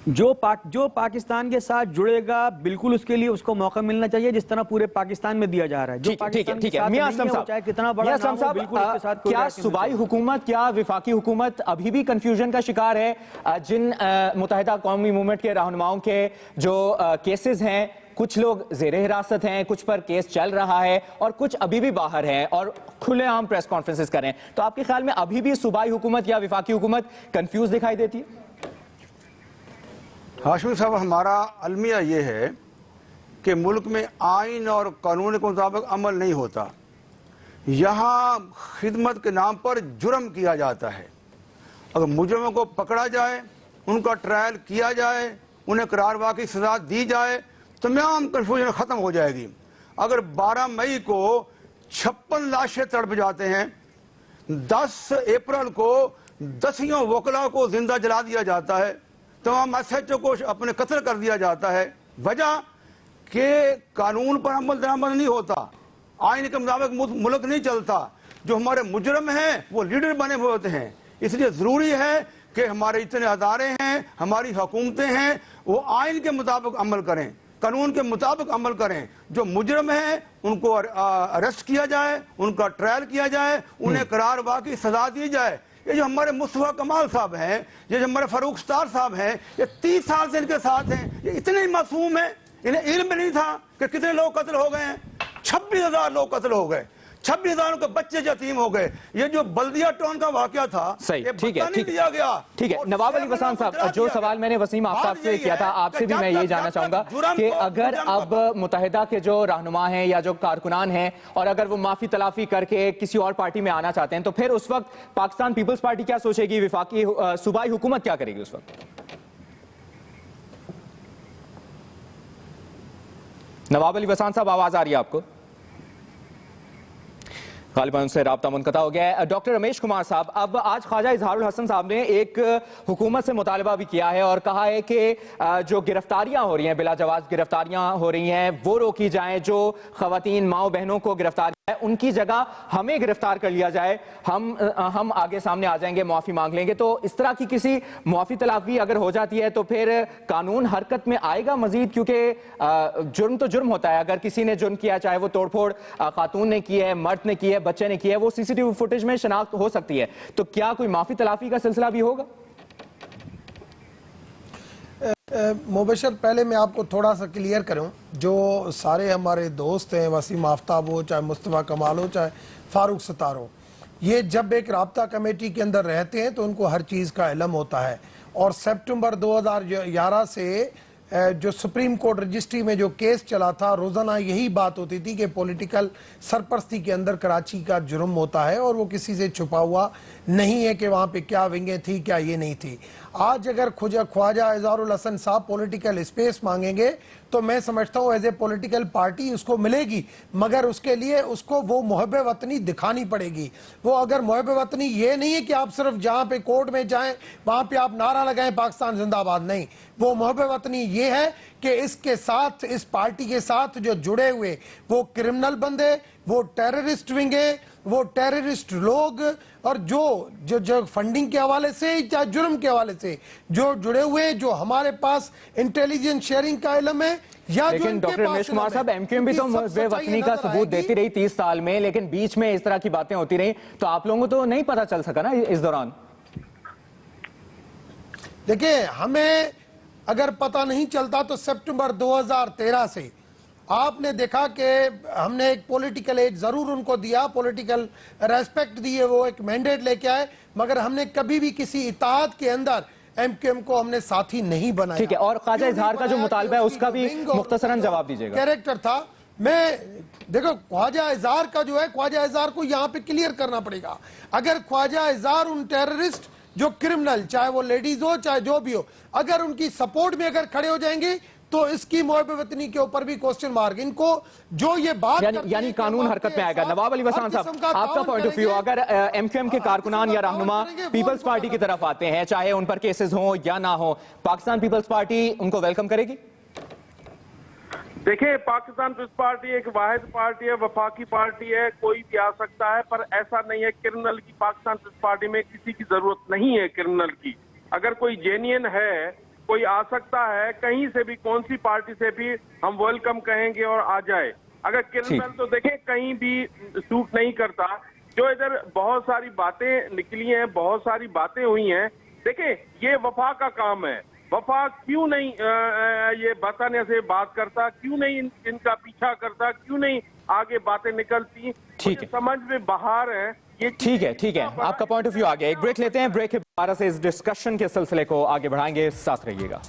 जो पाकिस्तान के साथ जुड़ेगा बिल्कुल उसके लिए उसको मौका मिलना चाहिए, जिस तरह पूरे पाकिस्तान में दिया जा रहा है। जो पाकिस्तान के साथ मियां नहीं है, वो चाहे कितना बड़ा नाम हो, बिल्कुल उसके साथ कोई क्या रास्ते नहीं सूबाई हुकूमत, क्या विफाकी हुकूमत अभी भी कंफ्यूजन का शिकार है? जिन मुत्तहिदा कौमी मूवमेंट के रहनुमाओं के जो केसेस हैं, कुछ लोग जेरे हिरासत हैं, कुछ पर केस चल रहा है और कुछ अभी भी बाहर हैं और खुलेआम प्रेस कॉन्फ्रेंसेस कर रहे हैं, तो आपके ख्याल में अभी भी सूबाई हुकूमत या विफाकी हुकूमत कंफ्यूज दिखाई देती है? हाशमी साहब, हमारा अलमिया ये है कि मुल्क में आइन और कानून के मुताबिक अमल नहीं होता। यहाँ खिदमत के नाम पर जुर्म किया जाता है। अगर मुजरिमों को पकड़ा जाए, उनका ट्रायल किया जाए, उन्हें करारवा की सजा दी जाए, तमाम कन्फ्यूजन ख़त्म हो जाएगी। अगर 12 मई को 56 लाशें तड़प जाते हैं, 10 अप्रैल को 10 वकला को जिंदा जला दिया जाता है, तमाम SHO को अपने कत्ल कर दिया जाता है, वजह के कानून पर अमल दरामद नहीं होता, आइन के मुताबिक मुल्क नहीं चलता। जो हमारे मुजरम हैं वो लीडर बने हुए होते हैं। इसलिए ज़रूरी है कि हमारे इतने अदारे हैं, हमारी हुकूमतें हैं, वो आइन के मुताबिक अमल करें, कानून के मुताबिक अमल करें। जो मुजरम हैं उनको अरेस्ट किया जाए, उनका ट्रायल किया जाए, उन्हें करारवा की सजा दी जाए। ये जो हमारे मुस्तफा कमाल साहब हैं, ये जो हमारे फारूक सत्तार साहब हैं, ये 30 साल से इनके साथ हैं, ये इतने ही मासूम हैं, इन्हें इल्म नहीं था कि कितने लोग कत्ल हो गए हैं। 26,000 लोग कत्ल हो गए, 26,000 के बच्चे यतीम हो गए। ये जो बल्दिया टाउन का वाकया था, सही, ये ठीक है, दिया गया। ठीक है। नवाब अली वसान साहब, जो सवाल मैंने वसीम आफ्ताब से किया था, आपसे भी मैं यही जानना चाहूंगा कि अगर अब मुत्तहिदा के जो रहनुमा हैं या जो कारकुनान हैं और अगर वो माफी तलाफी करके किसी और पार्टी में आना चाहते हैं, तो फिर उस वक्त पाकिस्तान पीपल्स पार्टी क्या सोचेगी, विफाकी सूबाई हुकूमत क्या करेगी उस वक्त? नवाब अली वसान साहब, आवाज आ रही है आपको? गालिबन उनसे राब्ता मुनक़ता हो गया है। डॉक्टर रमेश कुमार साहब, अब आज ख्वाजा इजहारुल हसन साहब ने एक हुकूमत से मुतालबा भी किया है और कहा है कि जो गिरफ्तारियां हो रही हैं, बिला जवाज गिरफ्तारियां हो रही हैं, वो रोकी जाएं। जो खवातीन माओ बहनों को गिरफ्तार है उनकी जगह हमें गिरफ्तार कर लिया जाए, हम आगे सामने आ जाएंगे, मुआफ़ी मांग लेंगे। तो इस तरह की किसी मुआफ़ी तलाफी अगर हो जाती है तो फिर कानून हरकत में आएगा मजीद, क्योंकि जुर्म तो जुर्म होता है। अगर किसी ने जुर्म किया, चाहे वो तोड़फोड़ खातून ने की है, मर्द ने की है, बच्चे ने की है, वो CCTV फुटेज में शनाख्त हो सकती है। तो क्या कोई माफी तलाफी का सिलसिला भी होगा? मुबशर, पहले मैं आपको थोड़ा सा क्लियर करूं, जो सारे हमारे दोस्त हैं, वसीम आफ्ताब हो, चाहे मुस्तफ़ा कमाल हो, चाहे फारूक सत्तार हो, ये जब एक राब्ता कमेटी के अंदर रहते हैं तो उनको हर चीज़ का इल्म होता है। और सितंबर 2011 से जो सुप्रीम कोर्ट रजिस्ट्री में जो केस चला था, रोज़ाना यही बात होती थी कि पॉलिटिकल सरपरस्ती के अंदर कराची का जुर्म होता है और वो किसी से छुपा हुआ नहीं है कि वहाँ पे क्या विंगें थी, क्या ये नहीं थी। आज अगर ख्वाजा इजहारुल हसन साहब पॉलिटिकल स्पेस मांगेंगे तो मैं समझता हूँ एज ए पॉलिटिकल पार्टी उसको मिलेगी, मगर उसके लिए उसको वो मुहब्बे वतनी दिखानी पड़ेगी। वो अगर मुहब्बे वतनी ये नहीं है कि आप सिर्फ जहाँ पे कोर्ट में जाएं वहाँ पे आप नारा लगाएं पाकिस्तान जिंदाबाद, नहीं। वो मुहब्बे वतनी ये है कि इसके साथ, इस पार्टी के साथ जो जुड़े हुए वो क्रिमिनल बंदे, वो टेररिस्ट विंगे, वो टेररिस्ट लोग और जो फंडिंग के हवाले से या जुर्म के हवाले से जो जुड़े हुए, जो हमारे पास इंटेलिजेंस शेयरिंग का इल्म है, या लेकिन डॉक्टर रमेश कुमार साहब, MQM भी तो बेवतनी का सबूत देती रही 30 साल में, लेकिन बीच में इस तरह की बातें होती रही, तो आप लोगों को तो नहीं पता चल सका ना इस दौरान? देखिए, हमें अगर पता नहीं चलता तो सितंबर 2013 से आपने देखा कि हमने एक पॉलिटिकल एज जरूर उनको दिया, पॉलिटिकल रेस्पेक्ट दिए, वो एक मैंडेट लेके आए, मगर हमने कभी भी किसी इताअत के अंदर MQM को हमने साथी नहीं बनाया। ठीक है, और ख्वाजा इजहार का जो मुतालबा है उसका भी मुख्तसरन जवाब दीजिएगा। कैरेक्टर था, मैं देखो ख्वाजा इजार का जो है, ख्वाजा इजार को यहाँ पे क्लियर करना पड़ेगा। अगर ख्वाजा इजार उन टेररिस्ट जो क्रिमिनल, चाहे वो लेडीज हो चाहे जो भी हो, अगर उनकी सपोर्ट में अगर खड़े हो जाएंगे तो इसकी मोहब्बत वतनी के ऊपर भी क्वेश्चन मार्क। इनको जो ये बात यानी कानून हरकत में आएगा। नवाब अली वसान साहब, आपका पॉइंट ऑफ व्यू, अगर एमक्यूएम के कारकुनान या रहनुमा पीपल्स पार्टी की तरफ आते हैं, चाहे उन पर केसेस हो या ना हो, पाकिस्तान पीपल्स पार्टी उनको वेलकम करेगी? देखिए, पाकिस्तान पीपल्स पार्टी एक वाहिद पार्टी है, वफाकी पार्टी है, कोई भी आ सकता है, पर ऐसा नहीं है क्रिमिनल की पाकिस्तान पीपल्स पार्टी में किसी की जरूरत नहीं है क्रिमिनल की। अगर कोई जेन्युइन है, कोई आ सकता है कहीं से भी, कौन सी पार्टी से भी, हम वेलकम कहेंगे और आ जाए। अगर क्रिमिनल तो देखें कहीं भी सूट नहीं करता। जो इधर बहुत सारी बातें निकली हैं, बहुत सारी बातें हुई हैं, देखें ये वफा का काम है। वफा क्यों नहीं ये बताने से बात करता, क्यों नहीं इनका पीछा करता, क्यों नहीं आगे बातें निकलती? ठीक है, समझ में बाहर है ये। ठीक है, आपका पॉइंट ऑफ व्यू आ गया। एक ब्रेक लेते हैं, ब्रेक के दोबारा से इस डिस्कशन के सिलसिले को आगे बढ़ाएंगे, साथ रहिएगा।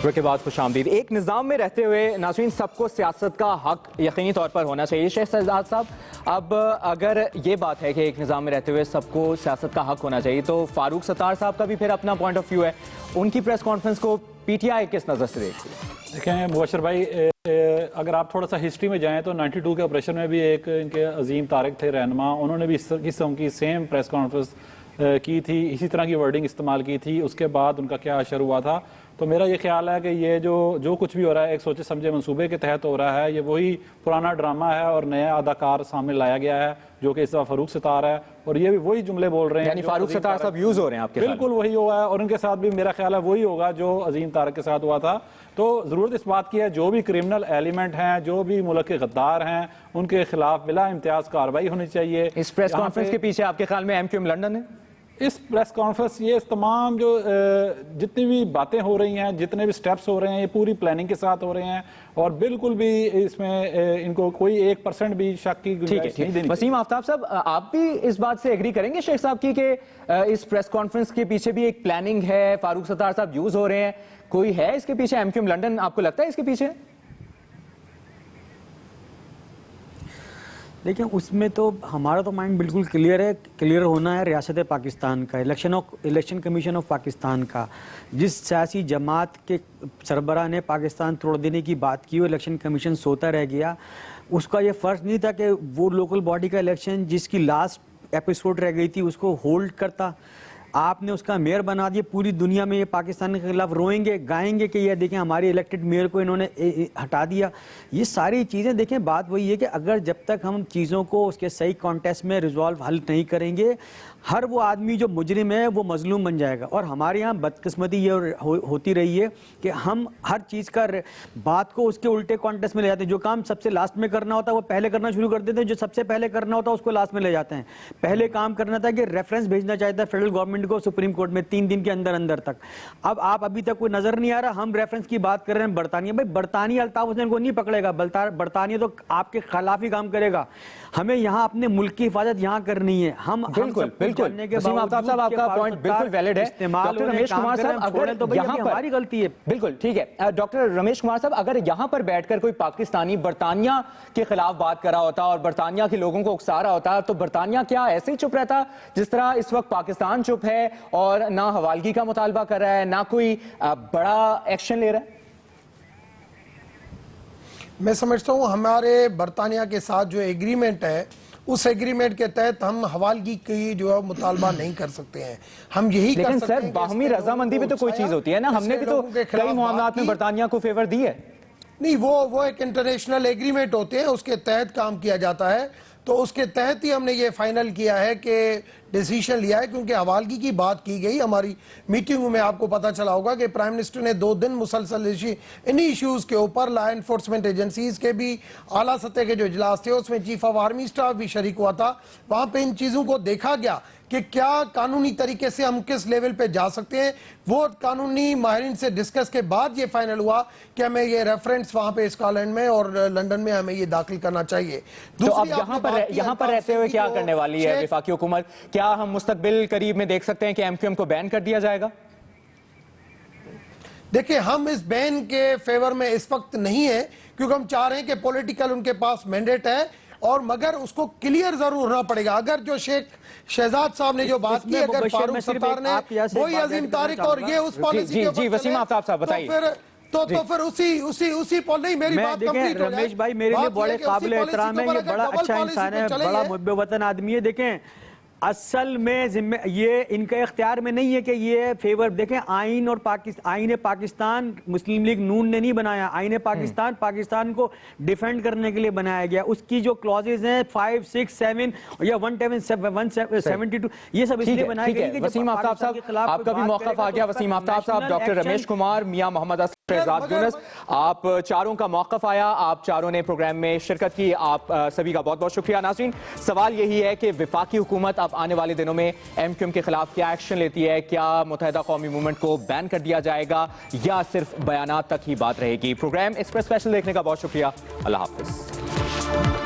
ब्रेक के बाद खुशामदीद। एक निज़ाम में रहते हुए नाज़रीन सबको सियासत का हक यकीनी तौर पर होना चाहिए। शेख शहजाद साहब, अब अगर ये बात है कि एक निज़ाम में रहते हुए सबको सियासत का हक होना चाहिए, तो फारूक सत्तार साहब का भी फिर अपना पॉइंट ऑफ व्यू है। उनकी प्रेस कॉन्फ्रेंस को पीटीआई किस नज़र से देखती है? देखें मुबशर भाई, अगर आप थोड़ा सा हिस्ट्री में जाएं तो 92 के ऑपरेशन में भी एक इनके अजीम तारिक थे रहनुमा, उन्होंने भी इस किस्म की सेम प्रेस कॉन्फ्रेंस की थी, इसी तरह की वर्डिंग इस्तेमाल की थी। उसके बाद उनका क्या असर हुआ था? तो मेरा ये ख्याल है कि ये जो कुछ भी हो रहा है एक सोचे समझे मंसूबे के तहत हो रहा है। ये वही पुराना ड्रामा है और नया अदाकार सामने लाया गया है, जो कि इस दफा फारूक सत्तार है, और ये भी वही जुमले बोल रहे हैं। यानी फारूक सत्तार साहब यूज हो रहे हैं आपके? बिल्कुल वही हुआ है, और उनके साथ भी मेरा ख्याल है वही होगा जो अजीम तारिक के साथ हुआ था। तो जरूरत इस बात की है, जो भी क्रिमिनल एलिमेंट हैं, जो भी मुल्क के गद्दार हैं, उनके खिलाफ बिला इम्तियाज कार्रवाई होनी चाहिए। इस प्रेस कॉन्फ्रेंस के पीछे आपके ख्याल में एमक्यूएम लंदन है? इस प्रेस कॉन्फ्रेंस, ये तमाम जो जितनी भी बातें हो रही हैं, जितने भी स्टेप्स हो रहे हैं, ये पूरी प्लानिंग के साथ हो रहे हैं, और बिल्कुल भी इसमें इनको कोई 1% भी शक की गुंजाइश नहीं देनी। वसीम आफ्ताब साहब, आप भी इस बात से एग्री करेंगे शेख साहब की कि इस प्रेस कॉन्फ्रेंस के पीछे भी एक प्लानिंग है, फारूक सत्तार साहब यूज हो रहे हैं, कोई है इसके पीछे? एमक्यूएम लंदन आपको लगता है इसके पीछे? देखिए, उसमें तो हमारा तो माइंड बिल्कुल क्लियर है। क्लियर होना है रियासत पाकिस्तान का, इलेक्शन कमीशन ऑफ पाकिस्तान का। जिस सियासी जमात के सरबराह ने पाकिस्तान तोड़ देने की बात की, वो इलेक्शन कमीशन सोता रह गया। उसका ये फ़र्ज नहीं था कि वो लोकल बॉडी का इलेक्शन जिसकी लास्ट एपिसोड रह गई थी उसको होल्ड करता। आपने उसका मेयर बना दिया। पूरी दुनिया में ये पाकिस्तान के खिलाफ रोएंगे, गाएंगे कि ये देखें हमारे इलेक्टेड मेयर को इन्होंने हटा दिया। ये सारी चीज़ें देखें, बात वही है कि अगर जब तक हम चीज़ों को उसके सही कॉन्टेक्स्ट में रिजॉल्व हल नहीं करेंगे, हर वो आदमी जो मुजरिम है वो मजलूम बन जाएगा। और हमारे यहाँ बदकिस्मती ये होती रही है कि हम हर चीज़ का बात को उसके उल्टे कॉन्टेक्स्ट में ले जाते हैं। जो काम सबसे लास्ट में करना होता है वो पहले करना शुरू कर देते हैं, जो सबसे पहले करना होता है उसको लास्ट में ले जाते हैं। पहले काम करना था कि रेफरेंस भेजना चाहिए था फेडरल गवर्नमेंट को सुप्रीम कोर्ट में 3 दिन के अंदर अंदर तक। अब आप अभी तक कोई नजर नहीं आ रहा। हम रेफरेंस की बात कर रहे हैं बरतानिया। भाई बरतानिया अल्ताफ हुसैन को नहीं पकड़ेगा, बरतानिया तो आपके खिलाफ ही काम करेगा। हमें यहाँ अपने मुल्क की हिफाजत यहाँ करनी है। हम बिल्कुल वसीम आफ्ताब साहब, आपका पॉइंट बिल्कुल वैलिड है। डॉक्टर रमेश कुमार साहब, अगर तो यहाँ पर हमारी गलती है। बिल्कुल ठीक है डॉक्टर रमेश कुमार साहब, अगर यहाँ पर बैठकर कोई पाकिस्तानी बरतानिया के खिलाफ बात कर रहा होता और बरतानिया के लोगों को उकसा रहा होता, तो बरतानिया क्या ऐसे ही चुप रहता जिस तरह इस वक्त पाकिस्तान चुप है और ना हवालगी का मुतालबा कर रहा है, ना कोई बड़ा एक्शन ले रहा है? मैं समझता हूँ हमारे बरतानिया के साथ जो एग्रीमेंट है, उस एग्रीमेंट के तहत हम हवालगी की जो है मुतालबा नहीं कर सकते हैं। हम यही लेकिन कर सकते सर, हैं बाहमी रजामंदी भी तो कोई चीज होती है ना। हमने भी तो कई मामलात में बरतानिया को फेवर दी है। नहीं, वो एक इंटरनेशनल एग्रीमेंट होते हैं, उसके तहत काम किया जाता है। तो उसके तहत ही हमने ये फाइनल किया है कि डिसीजन लिया है, क्योंकि हवालगी की बात की गई हमारी मीटिंग में। आपको पता चला होगा कि प्राइम मिनिस्टर ने 2 दिन मुसलसल इन्हीं इश्यूज के ऊपर लॉ एनफोर्समेंट एजेंसीज के भी आला सतह के जो इजलास थे उसमें चीफ ऑफ आर्मी स्टाफ भी शरीक हुआ था। वहां पे इन चीजों को देखा गया कि क्या कानूनी तरीके से हम किस लेवल पे जा सकते हैं। वो कानूनी माहिरीन से डिस्कस के बाद ये फाइनल हुआ कि हमें ये रेफरेंस वहां पे स्कॉटलैंड में और लंदन में हमें ये दाखिल करना चाहिए। तो अब यहाँ पर रहते हुए क्या करने वाली है वफाकी हुकूमत? क्या क्या हम मुस्तकबिल करीब में देख सकते हैं कि एमक्यूएम को बैन कर दिया जाएगा? देखिए, हम इस बैन के फेवर में इस वक्त नहीं है, क्योंकि हम चाह रहे हैं कि पॉलिटिकल उनके पास मैंडेट है, और मगर उसको क्लियर जरूर होना पड़ेगा। अगर जो शेख शहजाद साहब ने जो बात की, अगर फारूक सत्तार ने वही अजीम तारिक और ये उस पॉलिसी के ऊपर वसीम आफ्ताब साहब बताइए। तो फिर उसी पर नहीं, मेरी बात कंप्लीट हो जाए। रमेश भाई मेरे लिए बड़े काबिल एहतराम है, ये बड़ा अच्छा इंसान है, बड़ा मुहब्ब वतन आदमी है। देखें, असल में ये इनके इख्तियार में नहीं है कि ये फेवर, देखें आइन और आइन पाकिस्तान मुस्लिम लीग नून ने नहीं बनाया। आइन पाकिस्तान को डिफेंड करने के लिए बनाया गया। उसकी जो क्लॉजेज हैं 5, 6, 7 या 172 ये सब इसलिए बनाए गए। वसीम आफ्ताब साहब, आपका भी मौका आ गया। वसीम आफ्ताब साहब, डॉक्टर रमेश कुमार, मियां मोहम्मद शहजाद यूनुस, आप चारों का मौक़िफ़ आया, आप चारों ने प्रोग्राम में शिरकत की, आप सभी का बहुत बहुत शुक्रिया। नाज़रीन, सवाल यही है कि वफाकी हुकूमत अब आने वाले दिनों में एमक्यूएम के खिलाफ क्या एक्शन लेती है? क्या मुत्तहिदा कौमी मूवमेंट को बैन कर दिया जाएगा या सिर्फ बयानात तक ही बात रहेगी? प्रोग्राम एक्सप्रेस स्पेशल देखने का बहुत शुक्रिया। अल्लाह हाफिज।